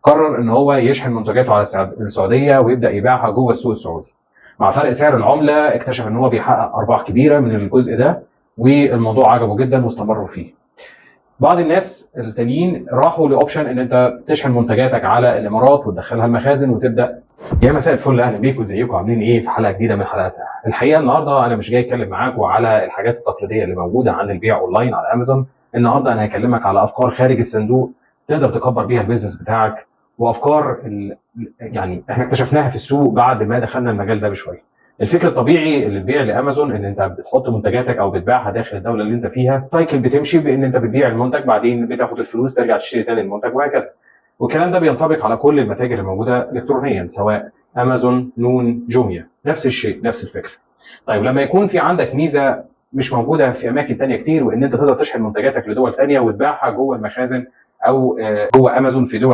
قرر ان هو يشحن منتجاته على السعوديه ويبدا يبيعها جوه السوق السعودي. مع فرق سعر العمله اكتشف ان هو بيحقق ارباح كبيره من الجزء ده، والموضوع عجبه جدا واستمروا فيه. بعض الناس التانيين راحوا لاوبشن ان انت تشحن منتجاتك على الامارات وتدخلها المخازن وتبدا. يا مساء الفل، اهلا بيكم، ازيكم، عاملين ايه في حلقه جديده من حلقاتنا. الحقيقه النهارده انا مش جاي اتكلم معاكم على الحاجات التقليديه اللي موجوده عن البيع اونلاين على امازون. النهارده انا هكلمك على افكار خارج الصندوق تقدر تكبر بيها البيزنس بتاعك، وافكار يعني احنا اكتشفناها في السوق بعد ما دخلنا المجال ده بشويه. الفكر الطبيعي للبيع لامازون ان انت بتحط منتجاتك او بتبيعها داخل الدوله اللي انت فيها، سايكل بتمشي بان انت بتبيع المنتج، بعدين بتاخد الفلوس ترجع تشتري تاني المنتج وهكذا. والكلام ده بينطبق على كل المتاجر الموجوده الكترونيا، سواء امازون، نون، جوميا، نفس الشيء، نفس الفكره. طيب لما يكون في عندك ميزه مش موجوده في اماكن تانية كتير، وان انت تقدر تشحن منتجاتك لدول تانية وتبيعها جوه المخازن او جوه امازون في دول